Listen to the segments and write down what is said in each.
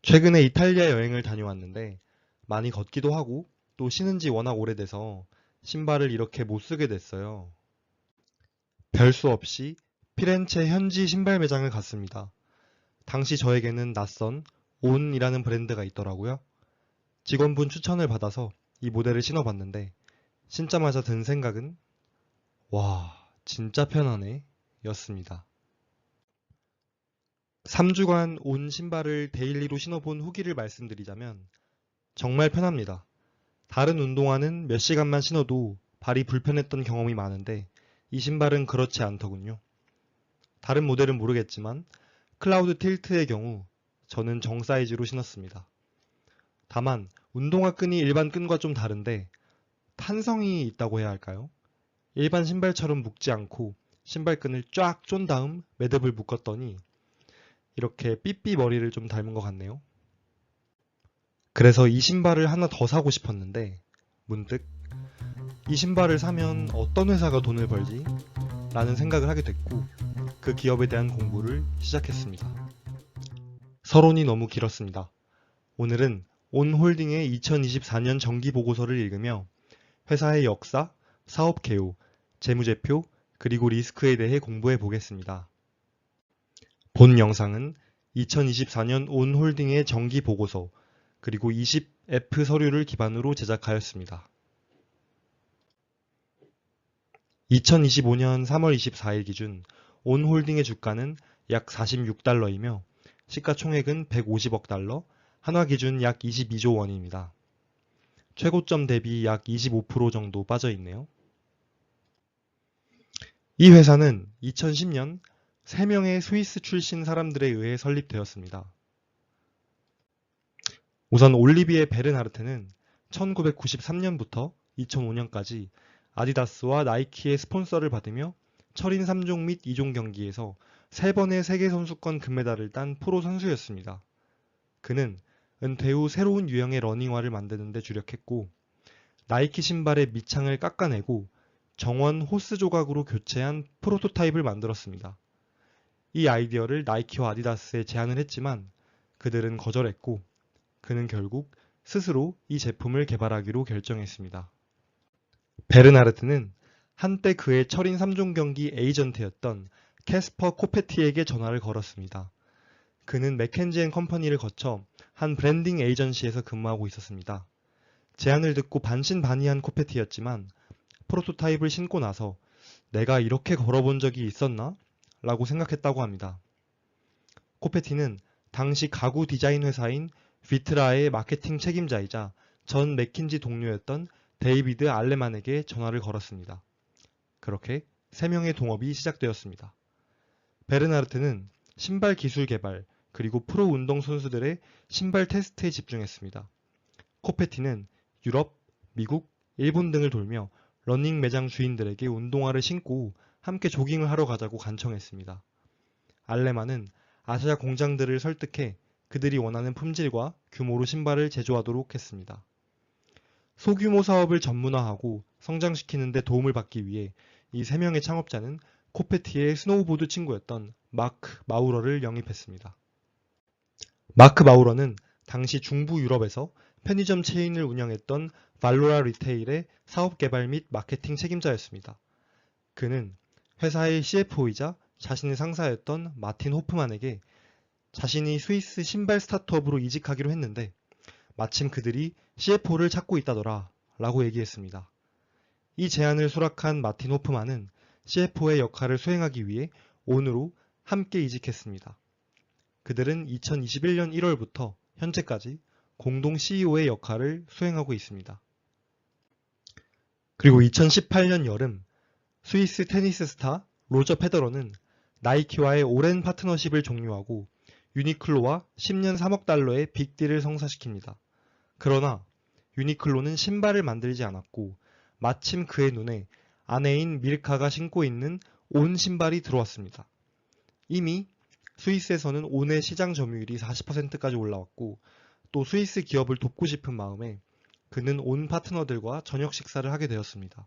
최근에 이탈리아 여행을 다녀왔는데 많이 걷기도 하고 또 신은 지 워낙 오래돼서 신발을 이렇게 못 쓰게 됐어요. 별 수 없이 피렌체 현지 신발 매장을 갔습니다. 당시 저에게는 낯선 온이라는 브랜드가 있더라고요. 직원분 추천을 받아서 이 모델을 신어봤는데 신자마자 든 생각은 와, 진짜 편하네 였습니다. 3주간 온 신발을 데일리로 신어본 후기를 말씀드리자면 정말 편합니다. 다른 운동화는 몇 시간만 신어도 발이 불편했던 경험이 많은데 이 신발은 그렇지 않더군요. 다른 모델은 모르겠지만 클라우드 틸트의 경우 저는 정 사이즈로 신었습니다. 다만 운동화 끈이 일반 끈과 좀 다른데 탄성이 있다고 해야 할까요? 일반 신발처럼 묶지 않고 신발끈을 쫙 쫀 다음 매듭을 묶었더니 이렇게 삐삐 머리를 좀 닮은 것 같네요. 그래서 이 신발을 하나 더 사고 싶었는데 문득 이 신발을 사면 어떤 회사가 돈을 벌지? 라는 생각을 하게 됐고 그 기업에 대한 공부를 시작했습니다. 서론이 너무 길었습니다. 오늘은 온홀딩의 2024년 정기 보고서를 읽으며 회사의 역사, 사업 개요, 재무제표, 그리고 리스크에 대해 공부해 보겠습니다. 본 영상은 2024년 온홀딩의 정기 보고서 그리고 20F 서류를 기반으로 제작하였습니다. 2025년 3월 24일 기준 온홀딩의 주가는 약 46달러이며 시가총액은 150억 달러, 한화 기준 약 22조 원입니다. 최고점 대비 약 25% 정도 빠져 있네요. 이 회사는 2010년 3명의 스위스 출신 사람들에 의해 설립되었습니다. 우선 올리비에 베르나르트는 1993년부터 2005년까지 아디다스와 나이키의 스폰서를 받으며 철인 3종 및 2종 경기에서 3번의 세계선수권 금메달을 딴 프로 선수였습니다. 그는 은퇴 후 새로운 유형의 러닝화를 만드는 데 주력했고 나이키 신발의 밑창을 깎아내고 정원 호스 조각으로 교체한 프로토타입을 만들었습니다. 이 아이디어를 나이키와 아디다스에 제안을 했지만 그들은 거절했고 그는 결국 스스로 이 제품을 개발하기로 결정했습니다. 베르나르트는 한때 그의 철인 3종 경기 에이전트였던 캐스퍼 코페티에게 전화를 걸었습니다. 그는 맥켄지앤컴퍼니를 거쳐 한 브랜딩 에이전시에서 근무하고 있었습니다. 제안을 듣고 반신반의한 코페티였지만 프로토타입을 신고 나서 내가 이렇게 걸어본 적이 있었나? 라고 생각했다고 합니다. 코페티는 당시 가구 디자인 회사인 비트라의 마케팅 책임자이자 전 맥킨지 동료였던 데이비드 알레만에게 전화를 걸었습니다. 그렇게 3명의 동업이 시작되었습니다. 베르나르트는 신발 기술 개발 그리고 프로 운동 선수들의 신발 테스트에 집중했습니다. 코페티는 유럽, 미국, 일본 등을 돌며 러닝 매장 주인들에게 운동화를 신고 함께 조깅을 하러 가자고 간청했습니다. 알레만은 아시아 공장들을 설득해 그들이 원하는 품질과 규모로 신발을 제조하도록 했습니다. 소규모 사업을 전문화하고 성장시키는 데 도움을 받기 위해 이 3명의 창업자는 코페티의 스노우보드 친구였던 마크 마우러를 영입했습니다. 마크 마우러는 당시 중부 유럽에서 편의점 체인을 운영했던 발로라 리테일의 사업 개발 및 마케팅 책임자였습니다. 그는 회사의 CFO이자 자신의 상사였던 마틴 호프만에게 자신이 스위스 신발 스타트업으로 이직하기로 했는데 마침 그들이 CFO를 찾고 있다더라 라고 얘기했습니다. 이 제안을 수락한 마틴 호프만은 CFO의 역할을 수행하기 위해 온으로 함께 이직했습니다. 그들은 2021년 1월부터 현재까지 공동 CEO의 역할을 수행하고 있습니다. 그리고 2018년 여름 스위스 테니스 스타 로저 페더러는 나이키와의 오랜 파트너십을 종료하고 유니클로와 10년 3억 달러의 빅딜을 성사시킵니다. 그러나 유니클로는 신발을 만들지 않았고 마침 그의 눈에 아내인 밀카가 신고 있는 온 신발이 들어왔습니다. 이미 스위스에서는 온의 시장 점유율이 40%까지 올라왔고 또 스위스 기업을 돕고 싶은 마음에 그는 온 파트너들과 저녁 식사를 하게 되었습니다.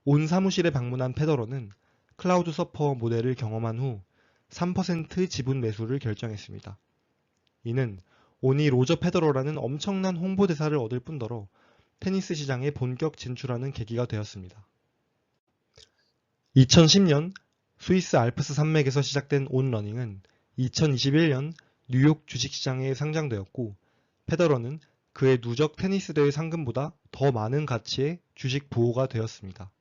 온 사무실에 방문한 페더러는 클라우드 서퍼 모델을 경험한 후 3% 지분 매수를 결정했습니다. 이는 온이 로저 페더러라는 엄청난 홍보대사를 얻을 뿐더러 테니스 시장에 본격 진출하는 계기가 되었습니다. 2010년 스위스 알프스 산맥에서 시작된 온 러닝은 2021년 뉴욕 주식시장에 상장되었고, 페더러는 그의 누적 테니스 대회 상금보다 더 많은 가치의 주식 부호가 되었습니다.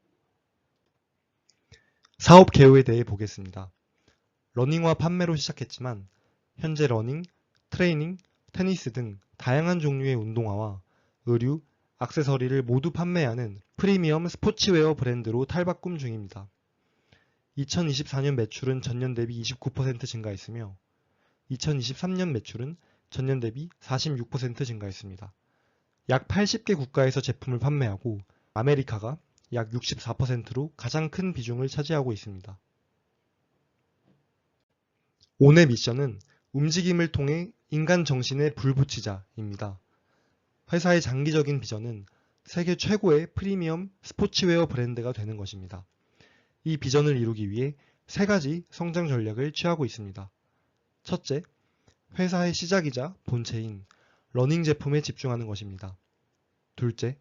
사업 개요에 대해 보겠습니다. 러닝화 판매로 시작했지만 현재 러닝, 트레이닝, 테니스 등 다양한 종류의 운동화와 의류, 액세서리를 모두 판매하는 프리미엄 스포츠웨어 브랜드로 탈바꿈 중입니다. 2024년 매출은 전년 대비 29% 증가했으며 2023년 매출은 전년 대비 46% 증가했습니다. 약 80개 국가에서 제품을 판매하고 아메리카가 약 64%로 가장 큰 비중을 차지하고 있습니다. 온의 미션은 움직임을 통해 인간 정신에 불 붙이자입니다. 회사의 장기적인 비전은 세계 최고의 프리미엄 스포츠웨어 브랜드가 되는 것입니다. 이 비전을 이루기 위해 세 가지 성장 전략을 취하고 있습니다. 첫째, 회사의 시작이자 본체인 러닝 제품에 집중하는 것입니다. 둘째,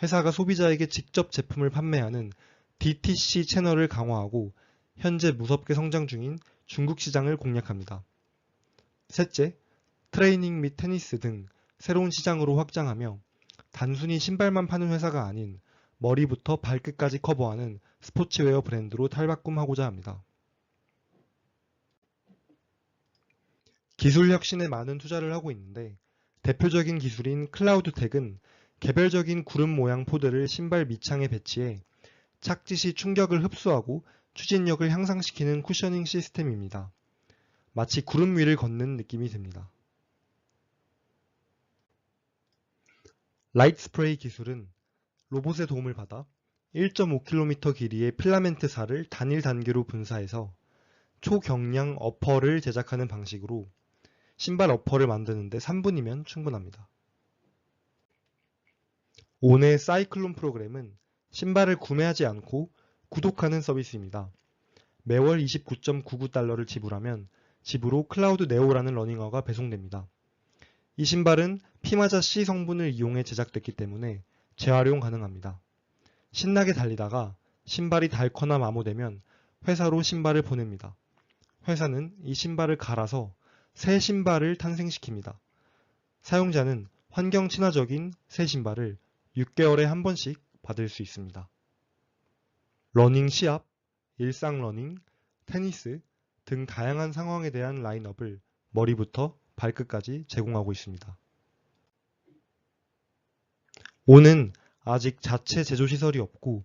회사가 소비자에게 직접 제품을 판매하는 DTC 채널을 강화하고 현재 무섭게 성장 중인 중국 시장을 공략합니다. 셋째, 트레이닝 및 테니스 등 새로운 시장으로 확장하며 단순히 신발만 파는 회사가 아닌 머리부터 발끝까지 커버하는 스포츠웨어 브랜드로 탈바꿈하고자 합니다. 기술 혁신에 많은 투자를 하고 있는데 대표적인 기술인 클라우드텍은 개별적인 구름 모양 포드를 신발 밑창에 배치해 착지 시 충격을 흡수하고 추진력을 향상시키는 쿠셔닝 시스템입니다. 마치 구름 위를 걷는 느낌이 듭니다. 라이트 스프레이 기술은 로봇의 도움을 받아 1.5km 길이의 필라멘트살을 단일 단계로 분사해서 초경량 어퍼를 제작하는 방식으로 신발 어퍼를 만드는데 3분이면 충분합니다. 온의 사이클론 프로그램은 신발을 구매하지 않고 구독하는 서비스입니다. 매월 29.99달러를 지불하면 집으로 클라우드 네오라는 러닝화가 배송됩니다. 이 신발은 피마자 C 성분을 이용해 제작됐기 때문에 재활용 가능합니다. 신나게 달리다가 신발이 닳거나 마모되면 회사로 신발을 보냅니다. 회사는 이 신발을 갈아서 새 신발을 탄생시킵니다. 사용자는 환경 친화적인 새 신발을 6개월에 한 번씩 받을 수 있습니다. 러닝 시합, 일상 러닝, 테니스 등 다양한 상황에 대한 라인업을 머리부터 발끝까지 제공하고 있습니다. 온은 아직 자체 제조시설이 없고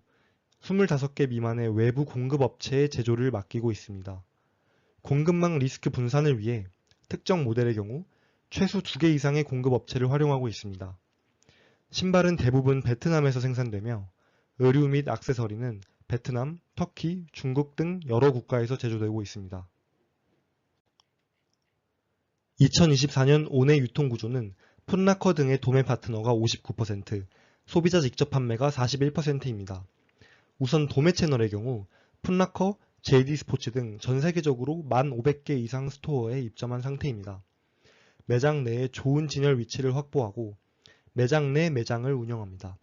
25개 미만의 외부 공급업체의 제조를 맡기고 있습니다. 공급망 리스크 분산을 위해 특정 모델의 경우 최소 2개 이상의 공급업체를 활용하고 있습니다. 신발은 대부분 베트남에서 생산되며 의류 및 액세서리는 베트남, 터키, 중국 등 여러 국가에서 제조되고 있습니다. 2024년 온의 유통구조는 풋라커 등의 도매 파트너가 59%, 소비자 직접 판매가 41%입니다. 우선 도매 채널의 경우 풋라커, JD 스포츠 등 전 세계적으로 1,500개 이상 스토어에 입점한 상태입니다. 매장 내에 좋은 진열 위치를 확보하고 매장 내 매장을 운영합니다.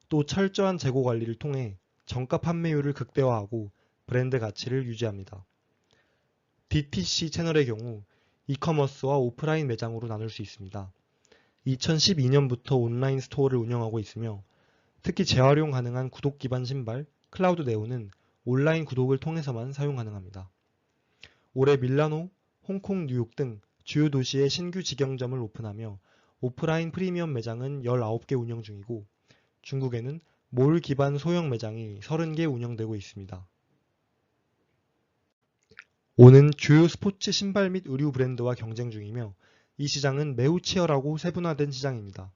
또 철저한 재고 관리를 통해 정가 판매율을 극대화하고 브랜드 가치를 유지합니다. DTC 채널의 경우 이커머스와 오프라인 매장으로 나눌 수 있습니다. 2012년부터 온라인 스토어를 운영하고 있으며 특히 재활용 가능한 구독 기반 신발 클라우드 네오는 온라인 구독을 통해서만 사용 가능합니다. 올해 밀라노, 홍콩, 뉴욕 등 주요 도시에 신규 직영점을 오픈하며 오프라인 프리미엄 매장은 19개 운영 중이고 중국에는 몰 기반 소형 매장이 30개 운영되고 있습니다. 온은 주요 스포츠 신발 및 의류 브랜드와 경쟁 중이며 이 시장은 매우 치열하고 세분화된 시장입니다.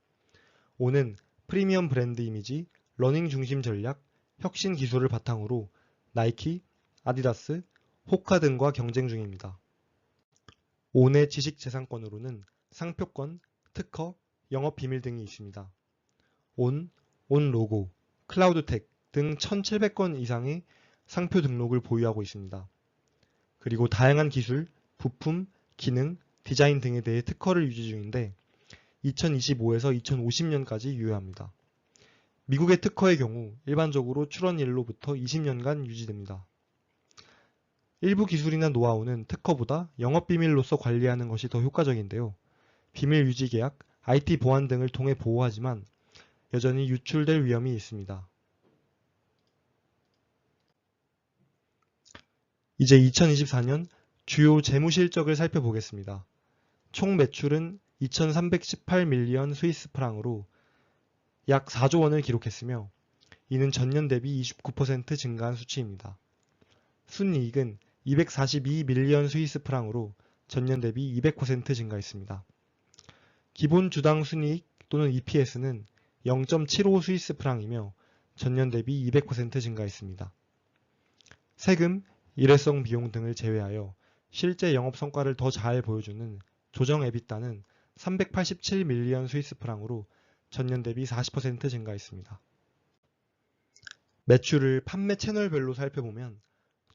온은 프리미엄 브랜드 이미지, 러닝 중심 전략, 혁신 기술을 바탕으로 나이키, 아디다스, 호카 등과 경쟁 중입니다. 온의 지식재산권으로는 상표권, 특허, 영업 비밀 등이 있습니다. 온 로고, 클라우드텍 등 1,700건 이상의 상표 등록을 보유하고 있습니다. 그리고 다양한 기술, 부품, 기능, 디자인 등에 대해 특허를 유지 중인데 2025에서 2050년까지 유효합니다. 미국의 특허의 경우 일반적으로 출원일로부터 20년간 유지됩니다. 일부 기술이나 노하우는 특허보다 영업비밀로서 관리하는 것이 더 효과적인데요. 비밀 유지 계약, IT 보안 등을 통해 보호하지만 여전히 유출될 위험이 있습니다. 이제 2024년 주요 재무 실적을 살펴보겠습니다. 총 매출은 2,318밀리언 스위스 프랑으로 약 4조 원을 기록했으며 이는 전년 대비 29% 증가한 수치입니다. 순이익은 242밀리언 스위스 프랑으로 전년 대비 200% 증가했습니다. 기본 주당 순이익 또는 EPS는 0.75 스위스 프랑이며 전년 대비 200% 증가했습니다. 세금, 일회성 비용 등을 제외하여 실제 영업 성과를 더 잘 보여주는 조정 에비타는 387밀리언 스위스 프랑으로 전년 대비 40% 증가했습니다. 매출을 판매 채널별로 살펴보면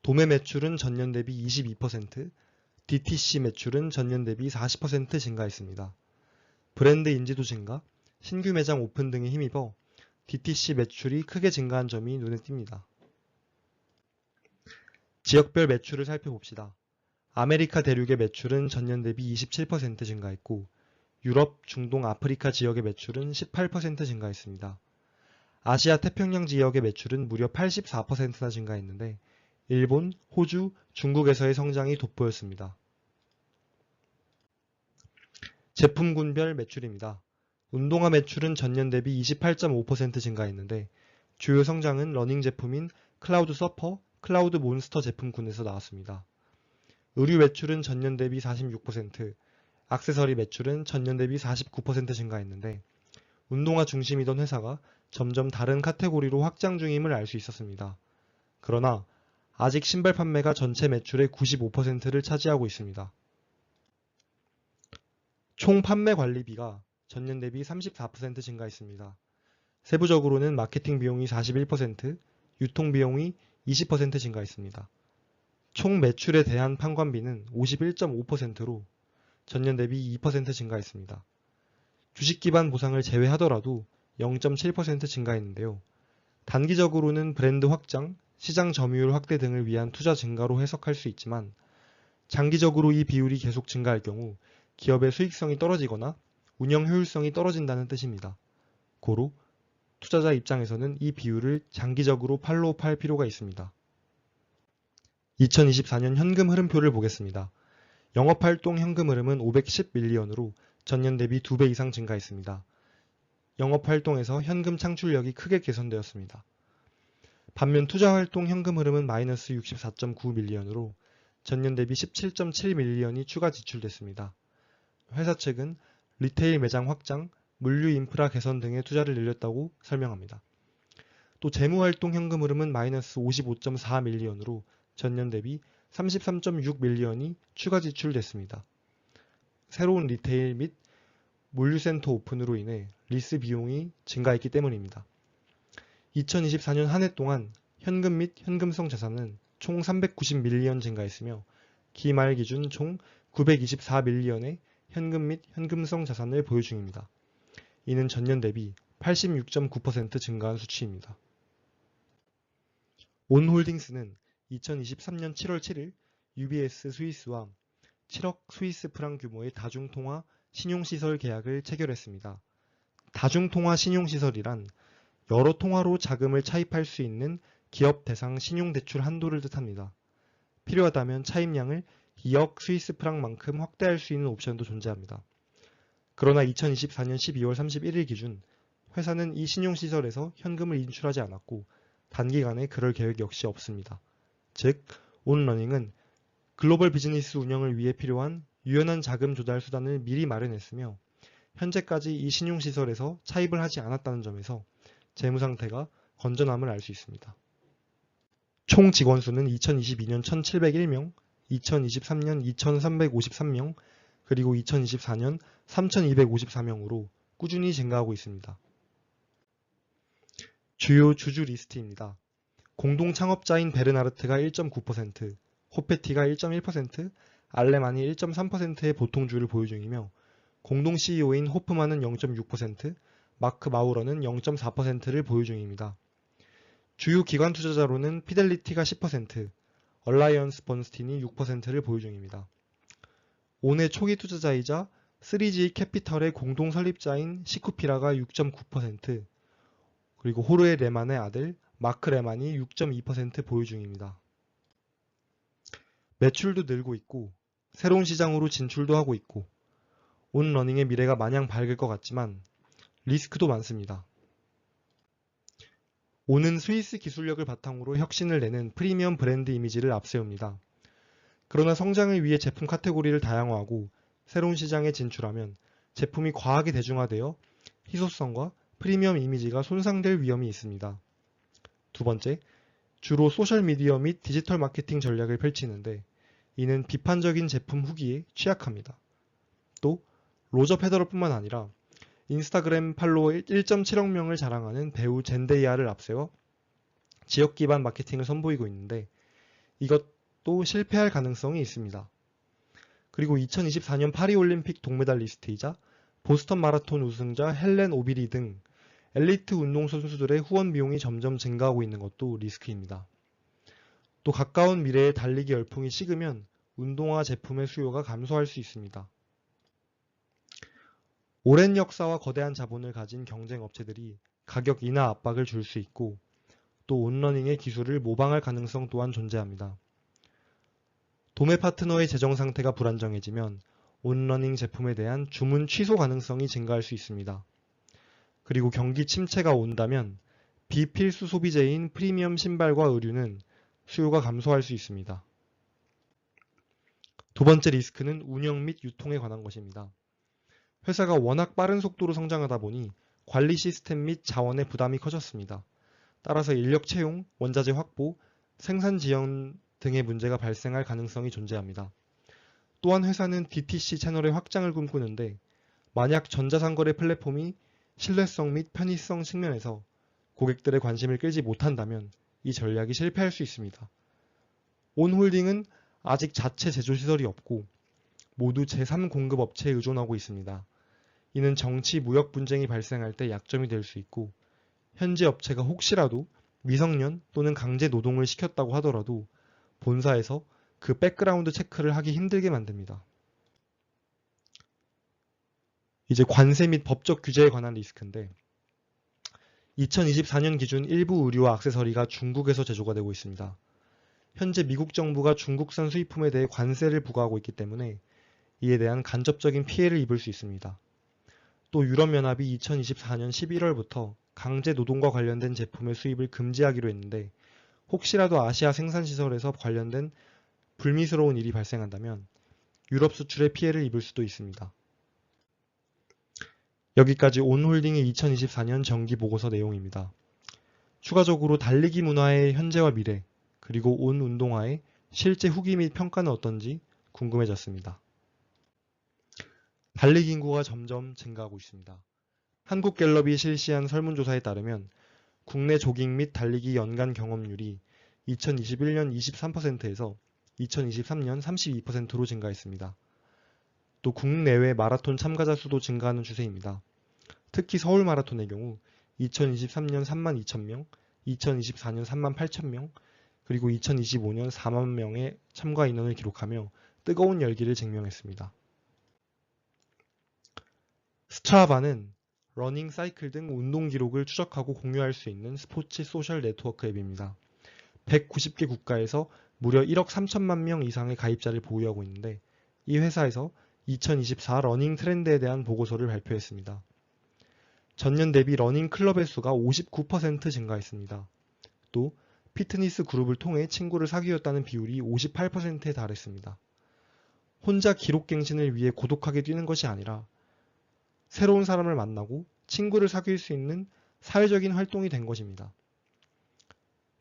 도매 매출은 전년 대비 22%, DTC 매출은 전년 대비 40% 증가했습니다. 브랜드 인지도 증가, 신규 매장 오픈 등에 힘입어 DTC 매출이 크게 증가한 점이 눈에 띕니다. 지역별 매출을 살펴봅시다. 아메리카 대륙의 매출은 전년 대비 27% 증가했고 유럽, 중동, 아프리카 지역의 매출은 18% 증가했습니다. 아시아 태평양 지역의 매출은 무려 84%나 증가했는데 일본, 호주, 중국에서의 성장이 돋보였습니다. 제품군별 매출입니다. 운동화 매출은 전년 대비 28.5% 증가했는데 주요 성장은 러닝 제품인 클라우드 서퍼, 클라우드 몬스터 제품군에서 나왔습니다. 의류 매출은 전년 대비 46%, 액세서리 매출은 전년 대비 49% 증가했는데 운동화 중심이던 회사가 점점 다른 카테고리로 확장 중임을 알 수 있었습니다. 그러나 아직 신발 판매가 전체 매출의 95%를 차지하고 있습니다. 총 판매 관리비가 전년 대비 34% 증가했습니다. 세부적으로는 마케팅 비용이 41%, 유통 비용이 20% 증가했습니다. 총 매출에 대한 판관비는 51.5%로 전년 대비 2% 증가했습니다. 주식 기반 보상을 제외하더라도 0.7% 증가했는데요. 단기적으로는 브랜드 확장, 시장 점유율 확대 등을 위한 투자 증가로 해석할 수 있지만 장기적으로 이 비율이 계속 증가할 경우 기업의 수익성이 떨어지거나 운영 효율성이 떨어진다는 뜻입니다. 고로 투자자 입장에서는 이 비율을 장기적으로 팔로우할 필요가 있습니다. 2024년 현금 흐름표를 보겠습니다. 영업활동 현금 흐름은 510밀리언으로 전년 대비 2배 이상 증가했습니다. 영업활동에서 현금 창출력이 크게 개선되었습니다. 반면 투자활동 현금 흐름은 마이너스 64.9밀리언으로 전년 대비 17.7밀리언이 추가 지출됐습니다. 회사 측은 리테일 매장 확장, 물류 인프라 개선 등에 투자를 늘렸다고 설명합니다. 또 재무활동 현금 흐름은 마이너스 55.4밀리언으로 전년 대비 33.6밀리언이 추가 지출됐습니다. 새로운 리테일 및 물류센터 오픈으로 인해 리스 비용이 증가했기 때문입니다. 2024년 한 해 동안 현금 및 현금성 자산은 총 390밀리언 증가했으며 기말 기준 총 924밀리언의 현금 및 현금성 자산을 보유 중입니다. 이는 전년 대비 86.9% 증가한 수치입니다. 온홀딩스는 2023년 7월 7일 UBS 스위스와 7억 스위스 프랑 규모의 다중통화 신용시설 계약을 체결했습니다. 다중통화 신용시설이란 여러 통화로 자금을 차입할 수 있는 기업 대상 신용대출 한도를 뜻합니다. 필요하다면 차입량을 2억 스위스 프랑만큼 확대할 수 있는 옵션도 존재합니다. 그러나 2024년 12월 31일 기준 회사는 이 신용시설에서 현금을 인출하지 않았고 단기간에 그럴 계획 역시 없습니다. 즉, 온러닝은 글로벌 비즈니스 운영을 위해 필요한 유연한 자금 조달 수단을 미리 마련했으며 현재까지 이 신용시설에서 차입을 하지 않았다는 점에서 재무 상태가 건전함을 알 수 있습니다. 총 직원 수는 2022년 1,701명, 2023년 2,353명, 그리고 2024년 3,254명으로 꾸준히 증가하고 있습니다. 주요 주주 리스트입니다. 공동 창업자인 베르나르트가 1.9%, 호페티가 1.1%, 알레만이 1.3%의 보통주를 보유 중이며 공동 CEO인 호프만은 0.6%, 마크 마우러는 0.4%를 보유 중입니다. 주요 기관 투자자로는 피델리티가 10%, 얼라이언스 번스틴이 6%를 보유 중입니다. 온의 초기 투자자이자 3G 캐피털의 공동 설립자인 시쿠피라가 6.9%, 그리고 호르헤 레만의 아들 마크 레만이 6.2% 보유 중입니다. 매출도 늘고 있고 새로운 시장으로 진출도 하고 있고 온러닝의 미래가 마냥 밝을 것 같지만 리스크도 많습니다. 온은 스위스 기술력을 바탕으로 혁신을 내는 프리미엄 브랜드 이미지를 앞세웁니다. 그러나 성장을 위해 제품 카테고리를 다양화하고 새로운 시장에 진출하면 제품이 과하게 대중화되어 희소성과 프리미엄 이미지가 손상될 위험이 있습니다. 두 번째, 주로 소셜미디어 및 디지털 마케팅 전략을 펼치는데 이는 비판적인 제품 후기에 취약합니다. 또 로저 페더러뿐만 아니라 인스타그램 팔로워 1.7억 명을 자랑하는 배우 젠데이아를 앞세워 지역 기반 마케팅을 선보이고 있는데 이것도 실패할 가능성이 있습니다. 그리고 2024년 파리올림픽 동메달리스트이자 보스턴 마라톤 우승자 헬렌 오비리 등 엘리트 운동선수들의 후원 비용이 점점 증가하고 있는 것도 리스크입니다. 또 가까운 미래에 달리기 열풍이 식으면 운동화 제품의 수요가 감소할 수 있습니다. 오랜 역사와 거대한 자본을 가진 경쟁 업체들이 가격 인하 압박을 줄 수 있고 또 온러닝의 기술을 모방할 가능성 또한 존재합니다. 도매 파트너의 재정 상태가 불안정해지면 온러닝 제품에 대한 주문 취소 가능성이 증가할 수 있습니다. 그리고 경기 침체가 온다면 비필수 소비재인 프리미엄 신발과 의류는 수요가 감소할 수 있습니다. 두 번째 리스크는 운영 및 유통에 관한 것입니다. 회사가 워낙 빠른 속도로 성장하다 보니 관리 시스템 및 자원의 부담이 커졌습니다. 따라서 인력 채용, 원자재 확보, 생산 지연 등의 문제가 발생할 가능성이 존재합니다. 또한 회사는 DTC 채널의 확장을 꿈꾸는데 만약 전자상거래 플랫폼이 신뢰성 및 편의성 측면에서 고객들의 관심을 끌지 못한다면 이 전략이 실패할 수 있습니다. 온홀딩은 아직 자체 제조시설이 없고 모두 제3공급 업체에 의존하고 있습니다. 이는 정치 무역 분쟁이 발생할 때 약점이 될 수 있고 현지 업체가 혹시라도 미성년 또는 강제 노동을 시켰다고 하더라도 본사에서 그 백그라운드 체크를 하기 힘들게 만듭니다. 이제 관세 및 법적 규제에 관한 리스크인데 2024년 기준 일부 의류와 액세서리가 중국에서 제조가 되고 있습니다. 현재 미국 정부가 중국산 수입품에 대해 관세를 부과하고 있기 때문에 이에 대한 간접적인 피해를 입을 수 있습니다. 또 유럽연합이 2024년 11월부터 강제 노동과 관련된 제품의 수입을 금지하기로 했는데 혹시라도 아시아 생산시설에서 관련된 불미스러운 일이 발생한다면 유럽 수출에 피해를 입을 수도 있습니다. 여기까지 온홀딩의 2024년 정기보고서 내용입니다. 추가적으로 달리기 문화의 현재와 미래, 그리고 온 운동화의 실제 후기 및 평가는 어떤지 궁금해졌습니다. 달리기 인구가 점점 증가하고 있습니다. 한국갤럽이 실시한 설문조사에 따르면 국내 조깅 및 달리기 연간 경험률이 2021년 23%에서 2023년 32%로 증가했습니다. 또 국내외 마라톤 참가자 수도 증가하는 추세입니다. 특히 서울 마라톤의 경우 2023년 32,000명, 2024년 38,000명, 그리고 2025년 4만 명의 참가 인원을 기록하며 뜨거운 열기를 증명했습니다. 스트라바는 러닝, 사이클 등 운동 기록을 추적하고 공유할 수 있는 스포츠 소셜 네트워크 앱입니다. 190개 국가에서 무려 1억 3천만 명 이상의 가입자를 보유하고 있는데 이 회사에서 2024 러닝 트렌드에 대한 보고서를 발표했습니다. 전년 대비 러닝 클럽의 수가 59% 증가했습니다. 또 피트니스 그룹을 통해 친구를 사귀었다는 비율이 58%에 달했습니다. 혼자 기록 갱신을 위해 고독하게 뛰는 것이 아니라 새로운 사람을 만나고 친구를 사귈 수 있는 사회적인 활동이 된 것입니다.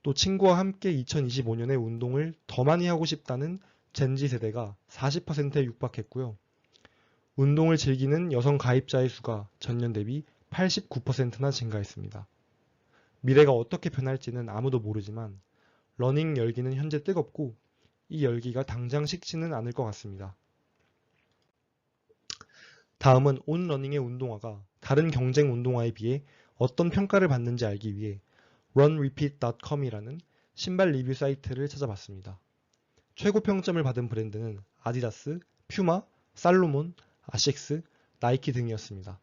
또 친구와 함께 2025년에 운동을 더 많이 하고 싶다는 젠지 세대가 40%에 육박했고요. 운동을 즐기는 여성 가입자의 수가 전년 대비 89%나 증가했습니다. 미래가 어떻게 변할지는 아무도 모르지만 러닝 열기는 현재 뜨겁고 이 열기가 당장 식지는 않을 것 같습니다. 다음은 온러닝의 운동화가 다른 경쟁 운동화에 비해 어떤 평가를 받는지 알기 위해 runrepeat.com이라는 신발 리뷰 사이트를 찾아봤습니다. 최고 평점을 받은 브랜드는 아디다스, 퓨마, 살로몬, 아식스, 나이키 등이었습니다.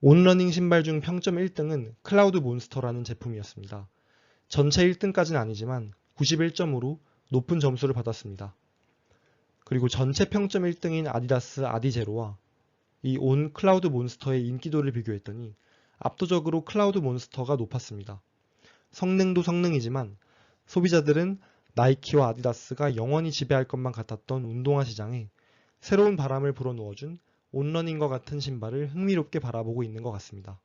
온러닝 신발 중 평점 1등은 클라우드 몬스터라는 제품이었습니다. 전체 1등까지는 아니지만 91점으로 높은 점수를 받았습니다. 그리고 전체 평점 1등인 아디다스 아디제로와 이 온 클라우드 몬스터의 인기도를 비교했더니 압도적으로 클라우드 몬스터가 높았습니다. 성능도 성능이지만 소비자들은 나이키와 아디다스가 영원히 지배할 것만 같았던 운동화 시장에 새로운 바람을 불어넣어준 온러닝과 같은 신발을 흥미롭게 바라보고 있는 것 같습니다.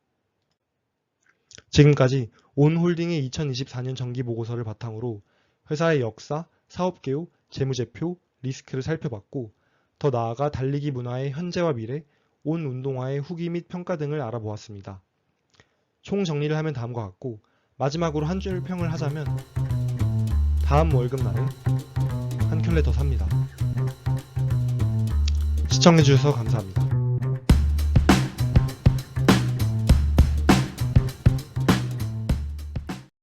지금까지 온홀딩의 2024년 정기보고서를 바탕으로 회사의 역사, 사업계획, 재무제표, 리스크를 살펴봤고 더 나아가 달리기 문화의 현재와 미래, 온 운동화의 후기 및 평가 등을 알아보았습니다. 총 정리를 하면 다음과 같고 마지막으로 한 줄 평을 하자면 다음 월급날에 한 켤레 더 삽니다. 시청해주셔서 감사합니다.